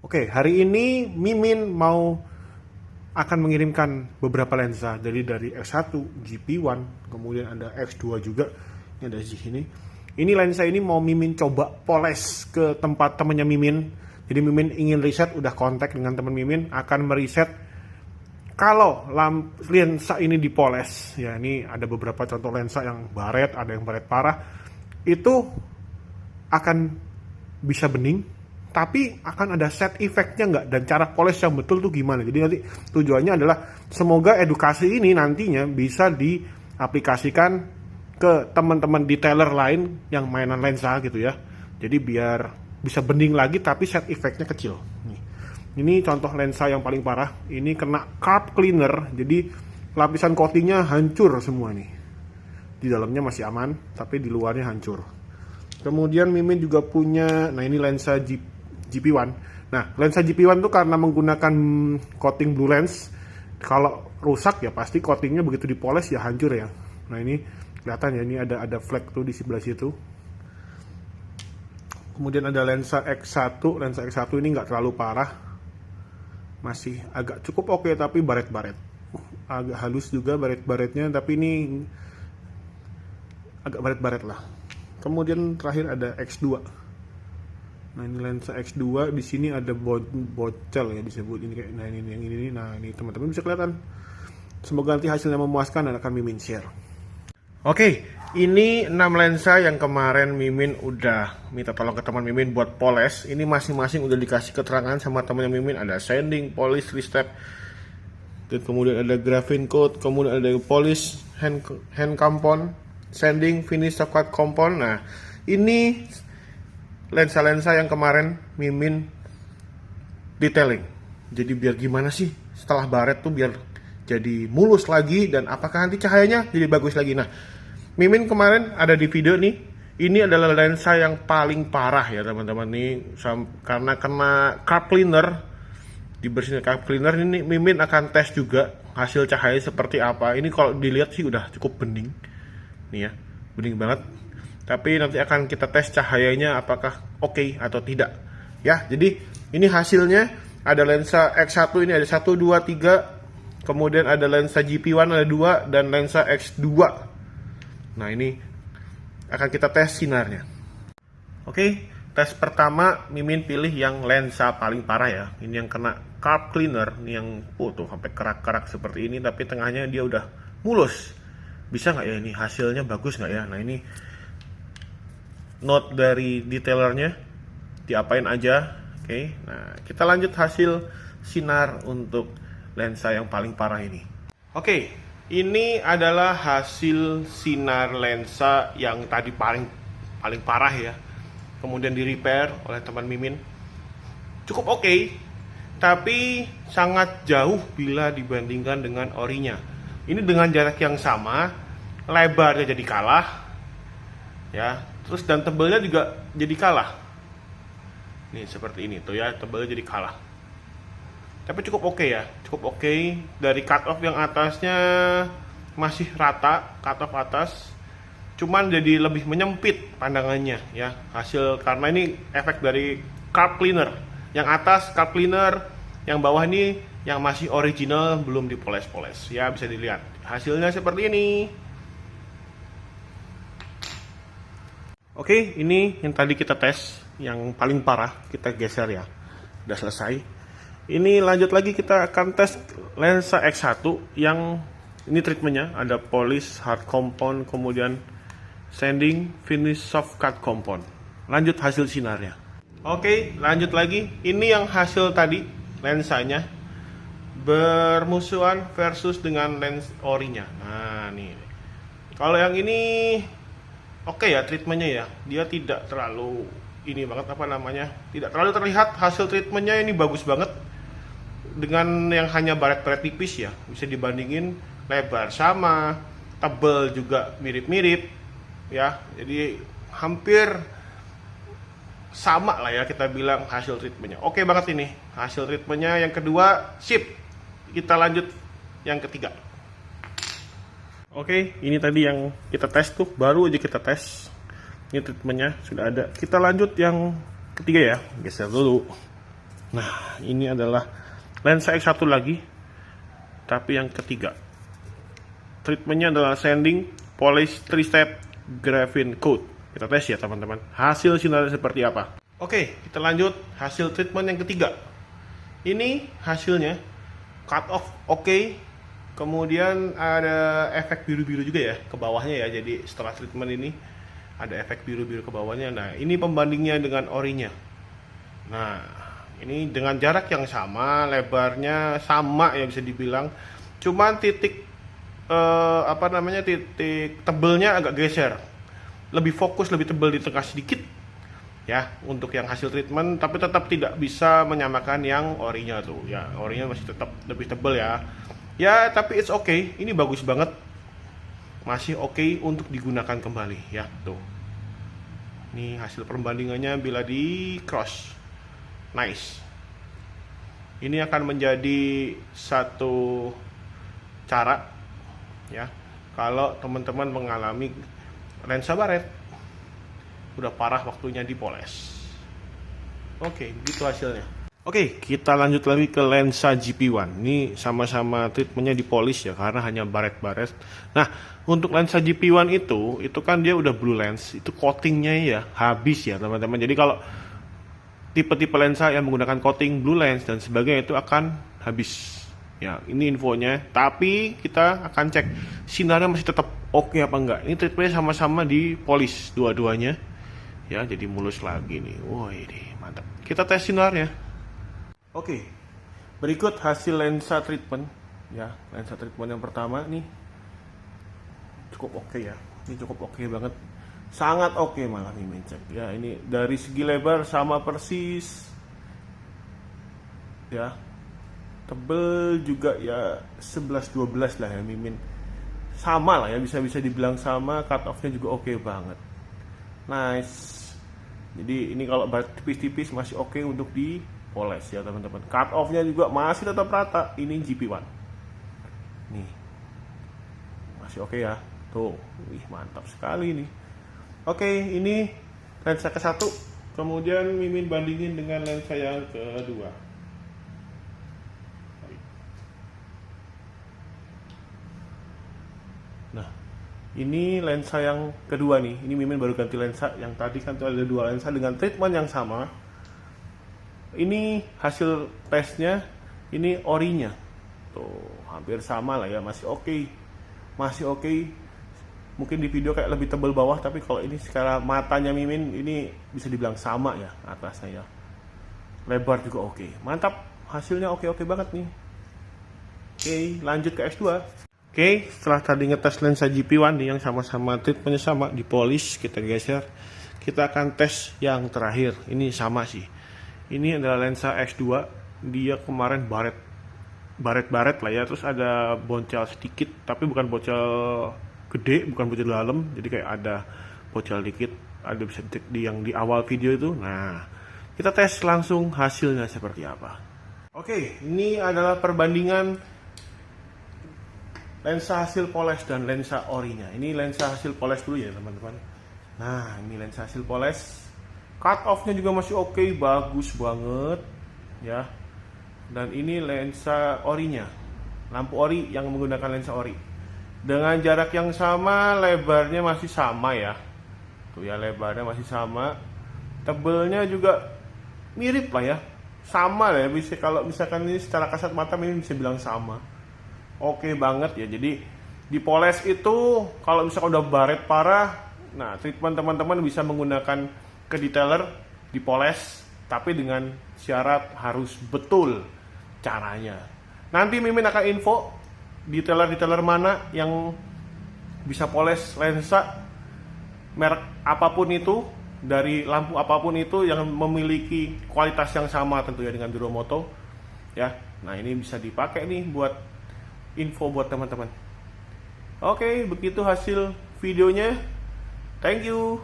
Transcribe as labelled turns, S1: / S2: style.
S1: Oke, hari ini Mimin akan mengirimkan beberapa lensa dari X1, GP1, kemudian ada X2 juga. Ini ada di sini. Ini lensa ini mau Mimin coba poles ke tempat temannya Mimin. Jadi Mimin ingin riset, udah kontak dengan teman Mimin, akan meriset kalau lensa ini dipoles. Ya, ini ada beberapa contoh lensa yang baret, ada yang baret parah. Itu akan bisa bening, tapi akan ada set effect-nya nggak, dan cara poles yang betul tuh gimana. Jadi nanti tujuannya adalah semoga edukasi ini nantinya bisa diaplikasikan ke teman-teman detailer lain yang mainan lensa gitu ya. Jadi biar bisa bening lagi tapi set effect-nya kecil. Ini contoh lensa yang paling parah. Ini kena carb cleaner, jadi lapisan coatingnya hancur semua nih. Di dalamnya masih aman, tapi di luarnya hancur. Kemudian Mimin juga punya, nah ini lensa GP1. Nah, lensa GP1 tuh karena menggunakan coating blue lens, kalau rusak ya pasti coatingnya begitu dipoles ya hancur ya. Nah ini kelihatan ya, ini ada flek tuh di sebelah situ. Kemudian ada lensa X1. Lensa X1 ini nggak terlalu parah, masih agak cukup oke, tapi baret-baret. Agak halus juga baret-baretnya, tapi ini agak baret-baret lah. Kemudian terakhir ada X2. Nah ini lensa X2, di sini ada bocel ya disebut ini kayak. Nah ini yang ini. Nah ini teman-teman bisa kelihatan. Semoga nanti hasilnya memuaskan dan akan Mimin share. Oke, ini 6 lensa yang kemarin Mimin udah minta tolong ke teman Mimin buat poles. Ini masing-masing udah dikasih keterangan sama temannya Mimin. Ada sanding, polish, restep, dan kemudian ada graphene coat, kemudian ada polish, hand compound, sanding, finish, soft cut compound. Nah ini lensa-lensa yang kemarin Mimin detailing. Jadi biar gimana sih setelah baret tuh biar jadi mulus lagi, dan apakah nanti cahayanya jadi bagus lagi. Nah Mimin kemarin ada di video nih. Ini adalah lensa yang paling parah ya teman-teman nih, karena kena carb cleaner. Dibersihin carb cleaner ini Mimin akan tes juga hasil cahaya seperti apa. Ini kalau dilihat sih udah cukup bening nih ya, bening banget. Tapi nanti akan kita tes cahayanya apakah oke atau tidak. Ya, jadi ini hasilnya. Ada lensa X1 ini ada 1, 2, 3. Kemudian ada lensa GP1 ada 2, dan lensa X2. Nah, ini akan kita tes sinarnya. Oke, tes pertama Mimin pilih yang lensa paling parah ya. Ini yang kena carb cleaner, ini yang tuh sampai kerak-kerak seperti ini, tapi tengahnya dia udah mulus. Bisa nggak ya ini hasilnya bagus nggak ya? Nah ini note dari detailernya, diapain aja. Oke, nah kita lanjut hasil sinar untuk lensa yang paling parah ini. Oke, ini adalah hasil sinar lensa yang tadi paling parah ya. Kemudian di repair oleh teman Mimin. Cukup oke, tapi sangat jauh bila dibandingkan dengan orinya. Ini dengan jarak yang sama, lebarnya jadi kalah, ya. Terus dan tebalnya juga jadi kalah. Nih seperti ini tuh ya, tebalnya jadi kalah. Tapi cukup oke ya, cukup oke. Dari cut off yang atasnya masih rata, cut off atas, cuman jadi lebih menyempit pandangannya ya. Hasil karena ini efek dari carb cleaner. Yang atas carb cleaner, yang bawah ini yang masih original belum dipoles-poles. Ya bisa dilihat. Hasilnya seperti ini. Oke, ini yang tadi kita tes, yang paling parah kita geser ya. Udah selesai. Ini lanjut lagi, kita akan tes lensa X1 yang ini treatmentnya ada polish, hard compound, kemudian sanding, finish, soft cut compound. Lanjut hasil sinarnya. Oke, lanjut lagi. Ini yang hasil tadi lensanya bermusuhan versus dengan lens orinya. Nah, nih. Kalau yang ini oke ya treatmentnya ya, dia tidak terlalu ini banget tidak terlalu terlihat hasil treatmentnya. Ini bagus banget dengan yang hanya baret-baret tipis ya, bisa dibandingin lebar sama, tebal juga mirip-mirip ya, jadi hampir sama lah ya kita bilang hasil treatmentnya. Oke banget ini hasil treatmentnya. Yang kedua sip, kita lanjut yang ketiga. Oke, ini tadi yang kita tes tuh, baru aja kita tes. Ini treatmentnya sudah ada. Kita lanjut yang ketiga ya, geser dulu. Nah, ini adalah lensa X1 lagi, tapi yang ketiga. Treatmentnya adalah sanding, polish, 3-step, graphene coat. Kita tes ya teman-teman, hasil sinarnya seperti apa. Oke, kita lanjut hasil treatment yang ketiga. Ini hasilnya, cut off oke. Kemudian ada efek biru-biru juga ya ke bawahnya ya. Jadi setelah treatment ini ada efek biru-biru ke bawahnya. Nah, ini pembandingnya dengan orinya. Nah, ini dengan jarak yang sama, lebarnya sama ya bisa dibilang. Cuman titik titik tebelnya agak geser. Lebih fokus, lebih tebel di tengah sedikit ya untuk yang hasil treatment, tapi tetap tidak bisa menyamakan yang orinya tuh. Ya, orinya masih tetap lebih tebel ya. Ya, tapi it's okay. Ini bagus banget. Masih oke untuk digunakan kembali ya, tuh. Ini hasil perbandingannya bila di cross. Nice. Ini akan menjadi satu cara ya kalau teman-teman mengalami lensa baret udah parah waktunya dipoles. Oke, gitu hasilnya. Oke, kita lanjut lagi ke lensa GP1. Ini sama-sama treatmentnya dipolis ya karena hanya baret-baret. Nah, untuk lensa GP1 itu kan dia udah blue lens, itu coatingnya ya habis ya teman-teman. Jadi kalau tipe-tipe lensa yang menggunakan coating blue lens dan sebagainya itu akan habis. Ya, ini infonya. Tapi kita akan cek sinarnya masih tetap oke apa enggak. Ini treatmentnya sama-sama dipolis dua-duanya. Ya, jadi mulus lagi nih. Wah, ini mantap. Kita tes sinarnya. Oke, berikut hasil lensa treatment. Ya, lensa treatment yang pertama nih cukup oke ya. Ini cukup oke banget. Sangat oke malah Mimin cek. Ya, ini dari segi lebar sama persis. Ya, tebel juga ya 11-12 lah ya Mimin. Sama lah ya, bisa dibilang sama. Cut off-nya juga oke banget. Nice. Jadi ini kalau tipis-tipis masih oke untuk dipoles ya teman-teman. Cut off-nya juga masih tetap rata. Ini GP1. Nih. Masih oke ya. Tuh, wih mantap sekali nih. Oke, ini lensa ke-1. Kemudian Mimin bandingin dengan lensa yang kedua. Nah, ini lensa yang kedua nih. Ini Mimin baru ganti lensa. Yang tadi kan tuh ada dua lensa dengan treatment yang sama. Ini hasil tesnya. Ini orinya. Tuh, hampir sama lah ya. Masih oke. Masih oke. Mungkin di video kayak lebih tebal bawah. Tapi kalau ini secara matanya Mimin, ini bisa dibilang sama ya atasnya ya. Lebar juga oke. Mantap. Hasilnya oke-oke banget nih. Oke, lanjut ke X2. Oke, setelah tadi ngetes lensa GP1 nih yang sama-sama treatmentnya sama, dipolish, kita geser. Kita akan tes yang terakhir. Ini sama sih. Ini adalah lensa X2. Dia kemarin baret lah ya. Terus ada boncel sedikit, tapi bukan boncel gede, bukan boncel dalam. Jadi kayak ada boncel dikit. Ada bisa di yang di awal video itu. Nah, kita tes langsung hasilnya seperti apa. Oke, ini adalah perbandingan lensa hasil poles dan lensa orinya. Ini lensa hasil poles dulu ya teman-teman. Nah, ini lensa hasil poles. Cut off-nya juga masih oke, bagus banget ya. Dan ini lensa orinya. Lampu ori yang menggunakan lensa ori. Dengan jarak yang sama, lebarnya masih sama ya. Tuh ya, lebarnya masih sama. Tebelnya juga mirip lah ya. Sama lah ya. Bisa kalau misalkan ini secara kasat mata ini bisa bilang sama. Oke banget ya. Jadi dipoles itu kalau misalkan udah baret parah, nah treatment teman-teman bisa menggunakan ke detailer dipoles, tapi dengan syarat harus betul caranya. Nanti Mimin akan info detailer mana yang bisa poles lensa merek apapun itu, dari lampu apapun itu yang memiliki kualitas yang sama tentunya dengan Duromoto ya. Nah, ini bisa dipakai nih buat info buat teman-teman. Oke, begitu hasil videonya. Thank you.